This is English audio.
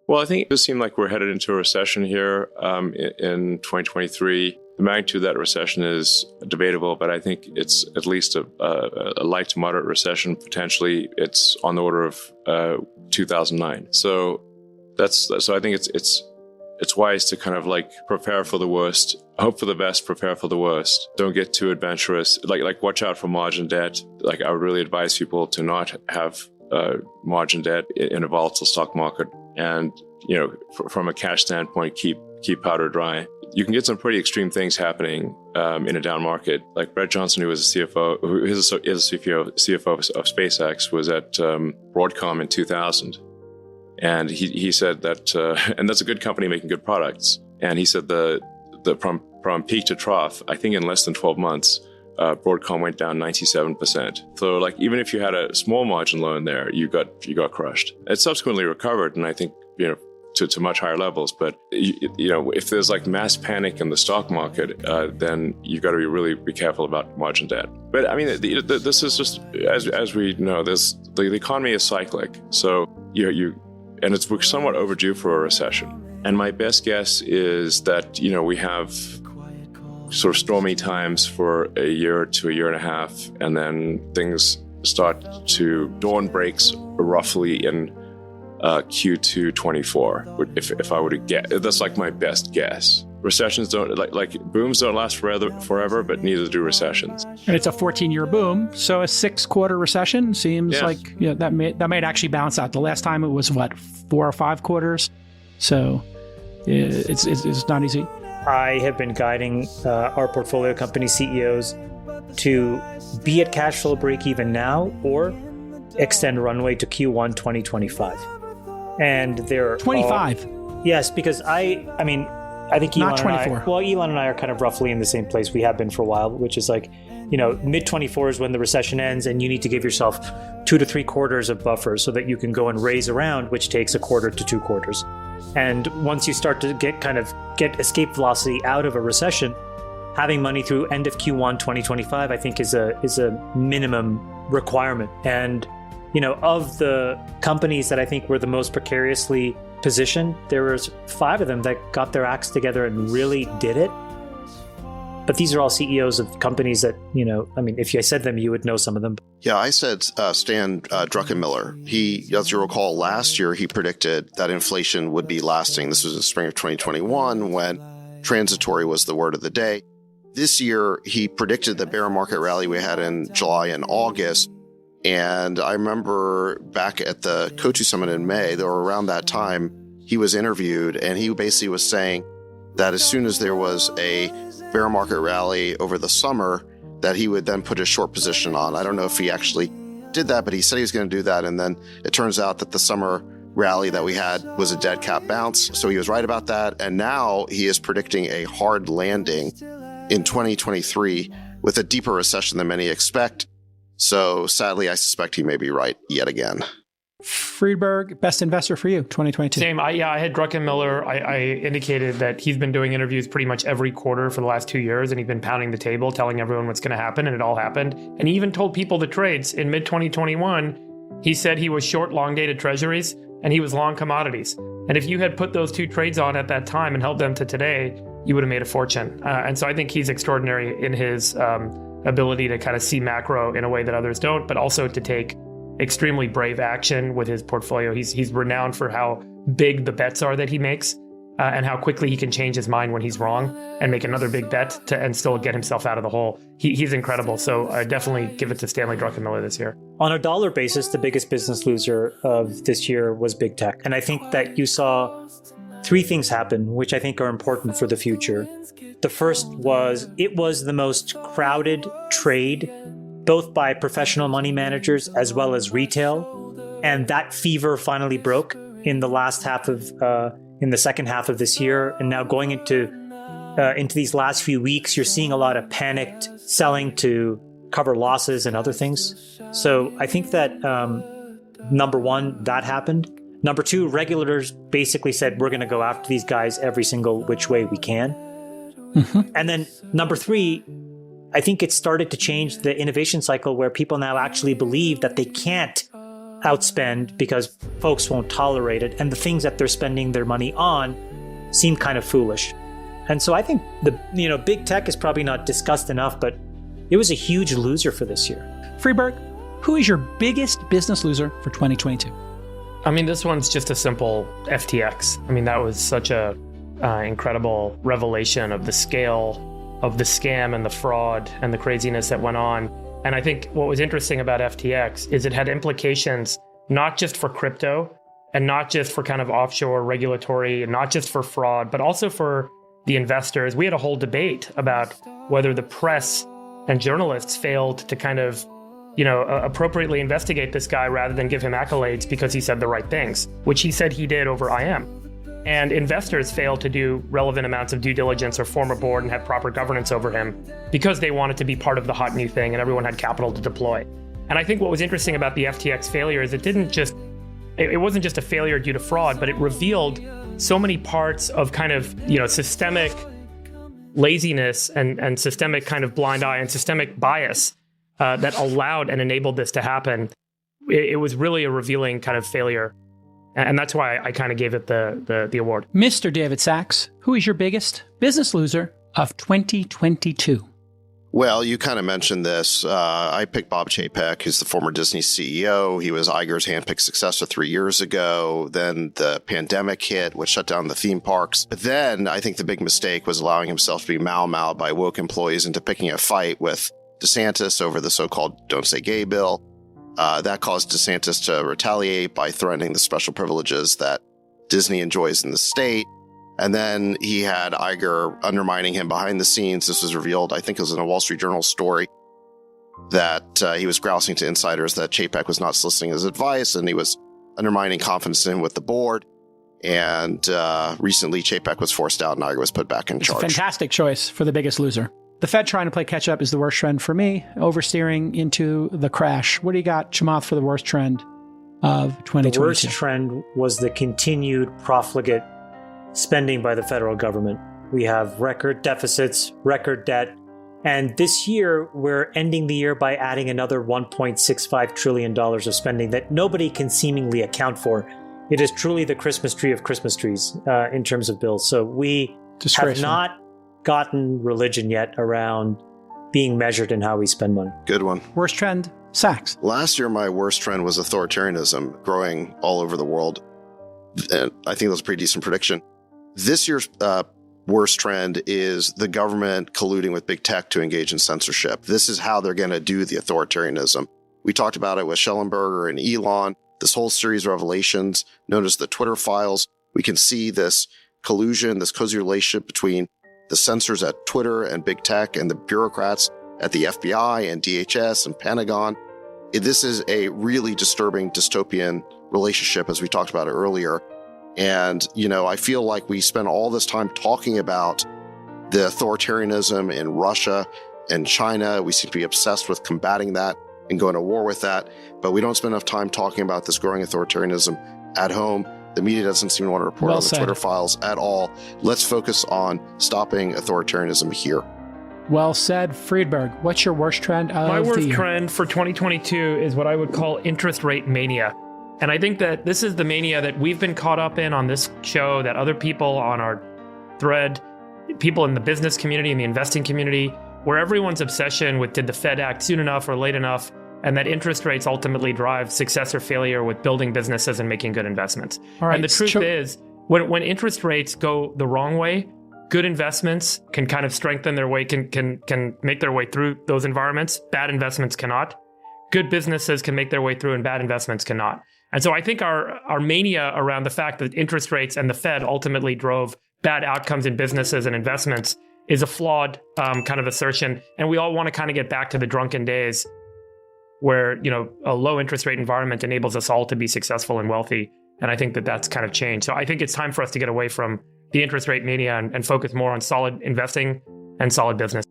Well, I think it does seem like we're headed into a recession here in 2023. The magnitude of that recession is debatable, but I think it's at least a light to moderate recession. Potentially, it's on the order of 2009. So I think it's wise to kind of like prepare for the worst, hope for the best, prepare for the worst. Don't get too adventurous. Like watch out for margin debt. Like I would really advise people to not have margin debt in a volatile stock market. And, from a cash standpoint, keep powder dry. You can get some pretty extreme things happening in a down market. Like Brett Johnson, who was a CFO, who is a CFO of SpaceX, was at Broadcom in 2000. And he said that, and that's a good company making good products. And he said from peak to trough, I think in less than 12 months, Broadcom went down 97%. So like, even if you had a small margin loan there, you got crushed. It subsequently recovered. And I think, to much higher levels. But, if there's like mass panic in the stock market, then you've got to be careful about margin debt. But I mean, this is just, as we know, the economy is cyclic. So and we're somewhat overdue for a recession. And my best guess is that, we have sort of stormy times for a year to a year and a half, and then things start to dawn breaks roughly in Q2 24. If I were to guess, that's like my best guess. Recessions don't like booms don't last forever, but neither do recessions. And it's a 14-year boom, so a 6-quarter recession seems like that might actually balance out. The last time it was 4 or 5 quarters, so it's not easy. I have been guiding our portfolio company CEOs to be at cash flow break even now or extend runway to Q1 2025. And they're 25. Yes, because I think Elon not 24. Elon and I are kind of roughly in the same place. We have been for a while, which is like, mid 24 is when the recession ends, and you need to give yourself 2 to 3 quarters of buffer so that you can go and raise around, which takes a quarter to 2 quarters. And once you start to get escape velocity out of a recession, having money through end of Q1 2025, I think is a minimum requirement. And of the companies that I think were the most precariously positioned, there was 5 of them that got their acts together and really did it. But these are all CEOs of companies that, if I said them, you would know some of them. Yeah, I said Stan Druckenmiller. He, as you recall, last year he predicted that inflation would be lasting. This was in spring of 2021 when transitory was the word of the day. This year, he predicted the bear market rally we had in July and August. And I remember back at the Kotu Summit in May, or around that time, he was interviewed, and he basically was saying that as soon as there was a bear market rally over the summer, that he would then put a short position on. I don't know if he actually did that, but he said he was going to do that. And then it turns out that the summer rally that we had was a dead cat bounce. So he was right about that. And now he is predicting a hard landing in 2023 with a deeper recession than many expect. So sadly, I suspect he may be right yet again. Friedberg, best investor for you, 2022. Same. I had Druckenmiller. I indicated that he's been doing interviews pretty much every quarter for the last 2 years, and he's been pounding the table, telling everyone what's going to happen, and it all happened. And he even told people the trades in mid-2021. He said he was short long-dated treasuries, and he was long commodities. And if you had put those 2 trades on at that time and held them to today, you would have made a fortune. And so I think he's extraordinary in his ability to kind of see macro in a way that others don't, but also to take extremely brave action with his portfolio. He's renowned for how big the bets are that he makes and how quickly he can change his mind when he's wrong and make another big bet and still get himself out of the hole. He's incredible. So I definitely give it to Stanley Druckenmiller this year. On a dollar basis, the biggest business loser of this year was big tech. And I think that you saw 3 things happen, which I think are important for the future. The first was it was the most crowded trade, both by professional money managers as well as retail. And that fever finally broke in the second half of this year. And now going into these last few weeks, you're seeing a lot of panicked selling to cover losses and other things. So I think that number 1, that happened. Number 2, regulators basically said, we're going to go after these guys every single which way we can. Mm-hmm. And then number 3, I think it started to change the innovation cycle where people now actually believe that they can't outspend because folks won't tolerate it, and the things that they're spending their money on seem kind of foolish. And so I think big tech is probably not discussed enough, but it was a huge loser for this year. Friedberg, who is your biggest business loser for 2022? I mean, this one's just a simple FTX. I mean, that was such a incredible revelation of the scale of the scam and the fraud and the craziness that went on. And I think what was interesting about FTX is it had implications not just for crypto and not just for kind of offshore regulatory and not just for fraud, but also for the investors. We had a whole debate about whether the press and journalists failed to kind of appropriately investigate this guy rather than give him accolades because he said the right things, which he said he did over IM. And investors failed to do relevant amounts of due diligence or form a board and have proper governance over him because they wanted to be part of the hot new thing and everyone had capital to deploy. And I think what was interesting about the FTX failure is it wasn't just a failure due to fraud, but it revealed so many parts of kind of, systemic laziness and systemic kind of blind eye and systemic bias that allowed and enabled this to happen. It was really a revealing kind of failure. And that's why I kind of gave it the award. Mr. David Sachs, who is your biggest business loser of 2022? Well, you kind of mentioned this. I picked Bob Chapek, who's the former Disney CEO. He was Iger's handpicked successor 3 years ago. Then the pandemic hit, which shut down the theme parks. But then I think the big mistake was allowing himself to be mau-maued by woke employees into picking a fight with DeSantis over the so-called Don't Say Gay bill. That caused DeSantis to retaliate by threatening the special privileges that Disney enjoys in the state. And then he had Iger undermining him behind the scenes. This was revealed, I think it was in a Wall Street Journal story, that he was grousing to insiders that Chapek was not soliciting his advice, and he was undermining confidence in him with the board. And recently, Chapek was forced out and Iger was put back in charge. Fantastic choice for the biggest loser. The Fed trying to play catch up is the worst trend for me, oversteering into the crash. What do you got, Chamath, for the worst trend of 2022? The worst trend was the continued profligate spending by the federal government. We have record deficits, record debt, and this year we're ending the year by adding another $1.65 trillion of spending that nobody can seemingly account for. It is truly the Christmas tree of Christmas trees in terms of bills. So we have not gotten religion yet around being measured in how we spend money. Good one. Worst trend, Sachs. Last year, my worst trend was authoritarianism growing all over the world. And I think that was a pretty decent prediction. This year's worst trend is the government colluding with big tech to engage in censorship. This is how they're going to do the authoritarianism. We talked about it with Schellenberger and Elon, this whole series of revelations known as the Twitter files. We can see this collusion, this cozy relationship between the censors at Twitter and big tech and the bureaucrats at the FBI and DHS and Pentagon. This is a really disturbing dystopian relationship, as we talked about it earlier. And, I feel like we spend all this time talking about the authoritarianism in Russia and China. We seem to be obsessed with combating that and going to war with that. But we don't spend enough time talking about this growing authoritarianism at home. The media doesn't seem to want to report on the Twitter files at all. Let's focus on stopping authoritarianism here. Well said. Friedberg, what's your worst trend of the year? My worst trend for 2022 is what I would call interest rate mania. And I think that this is the mania that we've been caught up in on this show, that other people on our thread, people in the business community and the investing community, where everyone's obsession with did the Fed act soon enough or late enough, and that interest rates ultimately drive success or failure with building businesses and making good investments. All right, and the truth is, when interest rates go the wrong way, good investments can kind of strengthen their way, can make their way through those environments. Bad investments cannot. Good businesses can make their way through and bad investments cannot. And so I think our mania around the fact that interest rates and the Fed ultimately drove bad outcomes in businesses and investments is a flawed kind of assertion. And we all want to kind of get back to the drunken days where, a low interest rate environment enables us all to be successful and wealthy. And I think that that's kind of changed. So I think it's time for us to get away from the interest rate mania and focus more on solid investing and solid business.